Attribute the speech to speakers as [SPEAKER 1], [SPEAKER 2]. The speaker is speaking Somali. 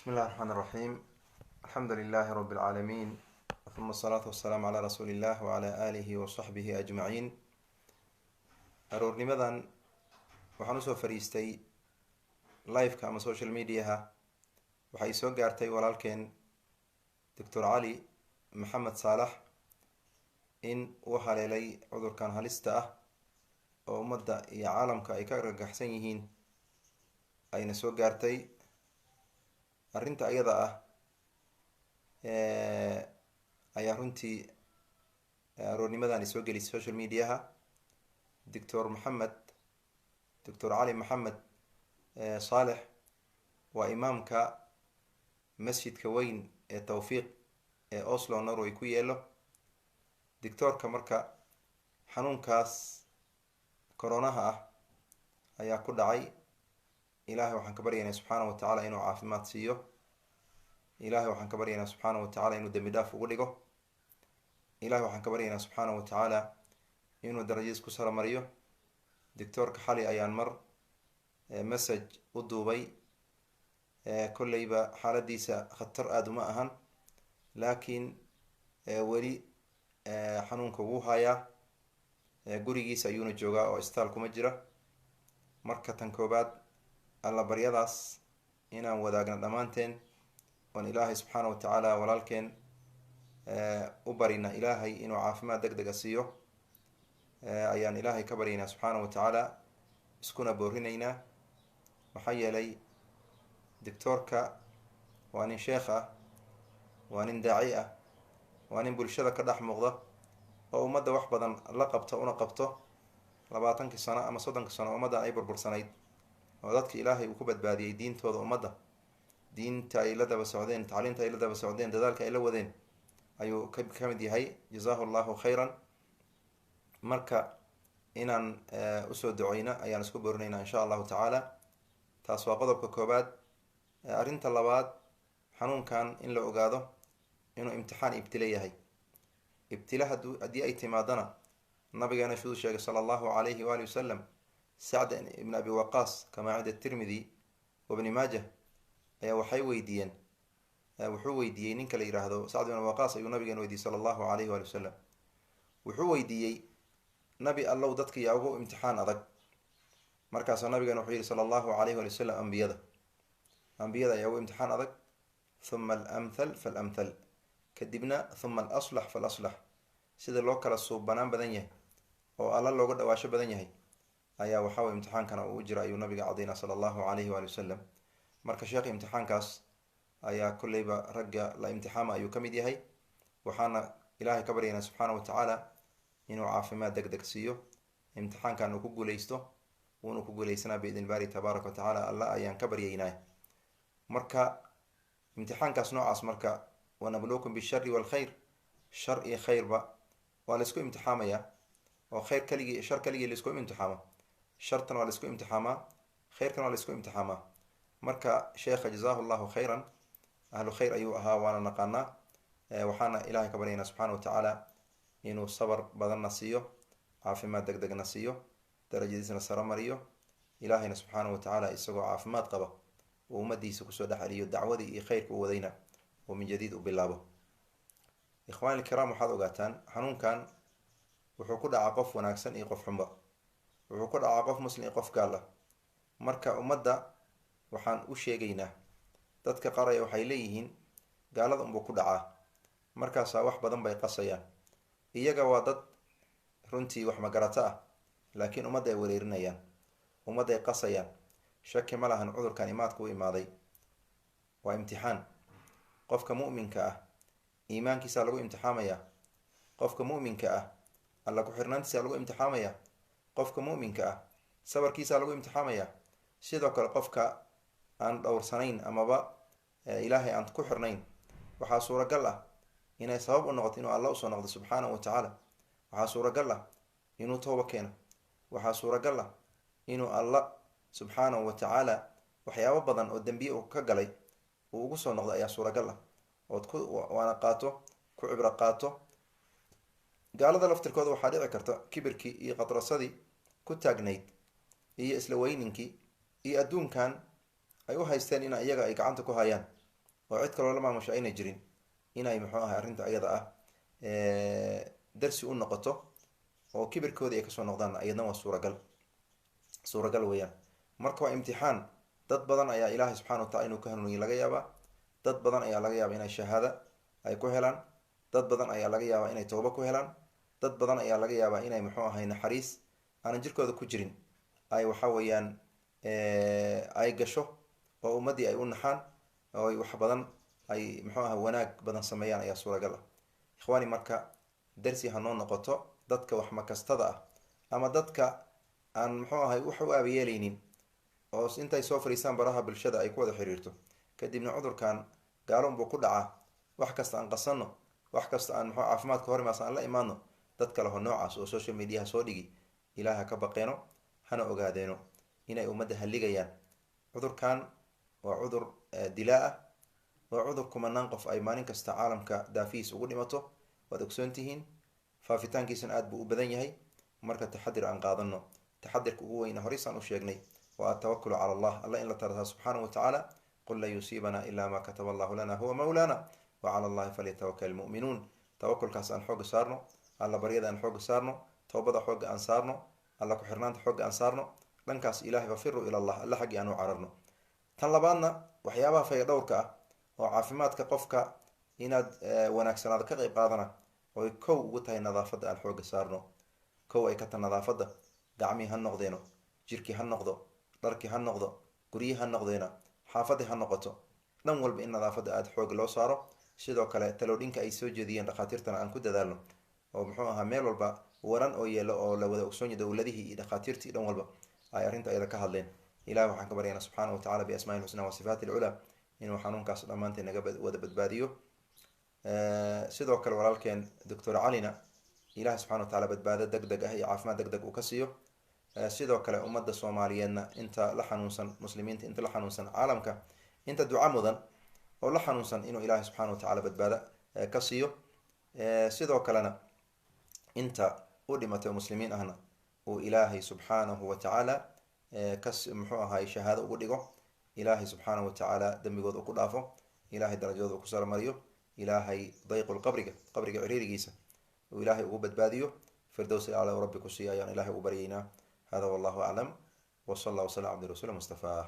[SPEAKER 1] بسم الله الرحمن الرحيم. الحمد لله رب العالمين، ثم الصلاة والسلام على رسول الله وعلى آله وصحبه أجمعين. aroornimadan waxaan usoo fariistay liveka ama social mediaha. waxay soo gaartay walaalkeen doctor cali maxamed saalax in uu haleelay cudurkan halista ah oo ummadda iyo caalamka ay ka argagaxsan yihiin ayna soo gaartay. arrinta iyada ah ayaa runtii aroornimadan soo gelisay social mediaha. doctor cali maxamed saalex waa imaamka masjidka weyn ee tawfiiq ee oslo norway ku yeelo. doctoorka marka xanuunkaas coronaha ah ayaa ku dhacay. ilaahay waxaan ka baryaynaa subxaana wa tacaala inuu caafimaad siiyo. ilaahay waxaan ka baryaynaa subxaana wa tacaala inuu dembi dhaaf ugu dhigo. ilahay waxaan ka baryaynaa subxaana wa tacaala inuu darajadiis ku saramariyo. doctoorka xali ayaan mar message u duubay. kolleyba xaaladiisa khatar aada uma ahan, laakiin weli xanuunka wuu hayaa. gurigiisa ayuuna joogaa oo isbitaal kuma jira. marka tan koobaad alla baryadaas inaan wadaagna dhammaanteen oon ilaahay subxaana wa tacaala walaalkeen u barina ilaahay inuu caafimaad deg dega siiyo ayaan ilaahay ka baryaynaa subxaana wa tacaala, iskuna boorinaynaa. maxaa yeelay doctoorka waa nin sheekh ah, waa nin daaci ah, waa nin bulshada ka dhex muuqda oo ummadda wax badan la qabto una qabto 20 sano ama 30 sano ummaddan ay burbursanayd oo dadka ilaahay uu ku badbaadiyey diintooda. ummadda diinta ay la daba socdeen, tacliinta ay la daba socdeen, dadaalka ay la wadeen ayuu ka mid yahay. jazaahu llahu khayran. marka inaan usoo duceyno ayaan isku boorinaynaa insha allahu tacaala. taas waa qodobka koobaad. arrinta labaad, xanuunkan in la ogaado inuu imtixaan ibtile yahay. ibtile haddii ay timaadana nabigeena siduu sheegay sala allahu calayhi waali wasalam, sacd ibn abi waqaas kamaa cinda tirmidi wabni maajah ayaa wuxuu weydiiyey ninka la yiraahdo sacd ibn abi waqaas ayuu nabigeena weydiiyey sala allahu calayhi waali wasalam. wuxuu weydiiyey, nabi allow dadka yaa ugu imtixaan adag? markaasuu nabigeena wuxuu yihi sala allahu calayhi waali wasalam, ambiyada ayaa ugu imtixaan adag, huma alamthal falamthal, kadibna huma alaslax falaslax. sida loo kala suubanaan badan yahay oo alla looga dhawaasho badan yahay ayaa waxaway imtixaankana uu jira ayuu nabiga cadaynaa sala allahu calayhi waali wasalam. marka sheekh imtixaankaas ayaa kolleyba ragga la imtixaama ayuu ka mid yahay. waxaana ilaahay ka baryaynaa subxaana wa tacaala inuu caafimaad deg deg siiyo, imtixaankan uu ku guuleysto, wuuna ku guuleysanaa biidn baari tabaaraka wa tacaala. alla ayaan ka baryaynaa. marka imtixaankaas noocaas marka wanabluukum bishari walkhayr, shar iyo khayrba waa laisku imtixaamayaa. oo khayr kaligii shar kaligii laisku imtixaama, shartan waa laisku imtixaamaa, khayrkan waa laisku imtixaamaa. marka sheekha jazaahu llahu khayran, ahlu khayr ayuu ahaa, waana naqaanaa. waxaana ilaahay ka baryaynaa subxaana wa tacaala inuu sabar badanna siiyo, caafimaad deg degna siiyo, darajadiisna saro mariyo. ilaahayna subxaana wa tacaala isagoo caafimaad qaba uu ummadiisa kusoo dhex celiyo, dacwadii iyo khayrka u wadayna uu min jadiid u bilaabo. ikhwaan ilkiraam, waxaad ogaataan xanuunkan wuxuu ku dhacaa qof wanaagsan iyo qof xunba, wuxuu ku dhacaa qof muslim iyo qof gaal ah. marka ummadda waxaan u sheegaynaa, dadka qaraya waxay leeyihiin gaalada unbuu ku dhacaa, markaasaa wax badan bay qasayaan. iyaga waa dad runtii wax magarato ah, laakiin ummadda ay wareerinayaan, ummadday qasayaan. shaki ma lahan cudurkan imaadka u imaaday waa imtixaan. qofka mu'minka ah iimaankiisaa lagu imtixaamayaa. qofka mu'minka ah alla ku-xirnaantiisaa lagu imtixaamayaa. qofka mu'minka ah sabarkiisaa lagu imtixaamayaa. sidoo kale qofka aan dhowrsanayn amaba ilaahay aan ku xirnayn, waxaa suuragal ah inay sabab u noqoto inuu alla usoo noqdo subxaana wa tacaala. waxaa suuragal ah inuu tooba keeno. waxaa suuragal ah inuu alla subxaanahu wa tacaala waxyaabo badan oo dembiye uu ka galay uu ugu soo noqdo ayaa suuragal ah. ood waana qaato, ku cibro qaato. gaalada laftirkooda waxaa dhici karta kibirkii iyo qadrasadii ku taagnayd iyo isla weyninkii iyo adduunkan ay u haysteen in iyaga ay gacanta ku hayaan oo cid kaloo la maamusho ayna jirin, inay muxuu ahay arrinta ayada ah darsi u noqoto oo kibirkoodii ay kasoo noqdaan, ayadna waa suuragal weeyaan. marka waa imtixaan. dad badan ayaa ilaahay subxana wa tacala inuu ka hanuuniye laga yaabaa, dad badan ayaa laga yaaba inay shahaada ay ku helaan, dad badan ayaa laga yaabaa inay tooba ku helaan, dad badan ayaa laga yaabaa inay muxuu ahay naxariis aanan jirkooda ku jirin ay waxa weeyaan ay gasho, oo ummaddii ay u naxaan, oo ay wax badan ay muxuu aha wanaag badan sameeyaan ayaa suuragal ah. ikhwaani, marka darsi hanoo noqoto dadka wax makastada ah, ama dadka aan muxuu ahay wax u aabayeelaynin, oo intay soo fariistaan baraha bulshada ay ku wada xiriirto, kadibna cudurkan gaalon buu ku dhacaa, wax kasta aan qasanno, wax kasta aan muxuu caafimaadka horimaas aan la imaadno. dad kale ho noocaas oo social mediaha soo dhigi, ilaah ha ka baqeeno, hana ogaadeeno inay ummadda halligayaan. cudurkan waa cudur dilaa ah, waa cudur kumanaan qof ay maalin kasta caalamka daafihiis ugu dhimato, waad ogsoon tihiin. faafitaankiisana aada buu u badan yahay. marka taxadir aan qaadano. taxadirka ugu weyna horeysaan u sheegnay waa atawakulu cala allah, alla in la tartaa subxaanahu watacaala. qul lan yusiibana ila ma kataba allahu lana huwa mawlana wa cala allahi falyatawakal ilmu'minuun. tawakulkaas aan xooga saarno, alla baryada aan xooga saarno, towbada xooga aan saarno, alla ku-xirnaanta xooga aan saarno, dhankaas ilahay fafiru ila allah, alla xaggii aan u cararno. tan labaadna waxyaabaha fayadhowrka ah oo caafimaadka qofka inaad wanaagsanaado ka qeyb qaadana, oy kow ugu tahay nadaafadda aan xooga saarno. kow ay ka tahay nadaafadda, gacmii ha noqdeeno, jirkii ha noqdo, dharkii ha noqdo, guryihii ha noqdeena, xaafadii ha noqoto, dhan walba in nadaafadda aada xooga loo saaro. sidoo kale taloodhinka ay soo jeediyeen dhakhaatiirtana aan ku dadaalno, oo muxuu ahaa meel walba waran oo yeelo oo la wada ogsoonyo dowladihii iyo dhakhaatiirtii dhan walba ay arrinta ayada ka hadleen. ilahi waxaan ka baryaynaa subxaana wa tacala biasmaai lxusna wa sifaati ilculaa inuu xanuunkaas dhammaanteen naga wada badbaadiyo. sidoo kale walaalkeen doctor calina ilahi subxana wa tacala badbaado deg deg ah iyo caafimaad deg deg uu ka siiyo. sidoo kale ummadda soomaaliyeedna inta la xanuunsan, muslimiinta inta la xanuunsan, caalamka inta duca mudan oo la xanuunsan inuu ilaahay subxana wa tacala badbaado ka siiyo. sidoo kalena inta u dhimatay oo muslimiin ahna uu ilaahay subxaanahu wa tacaala muxuu ahaay shahaado ugu dhigo. ilaahay subxaanahu wa tacaala dembigooda uu ku dhaafo, ilaahay darajadooda uu ku sarmariyo, ilaahay dayqul qabriga ciriirigiisa uu ilaahay ugu badbaadiyo, firdows aclaa rabbi ku siiya ayaan ilahay ugu baryaynaa. hada wallahu aclam, wa sala allah wasala cabdi rasuuli mustafaah.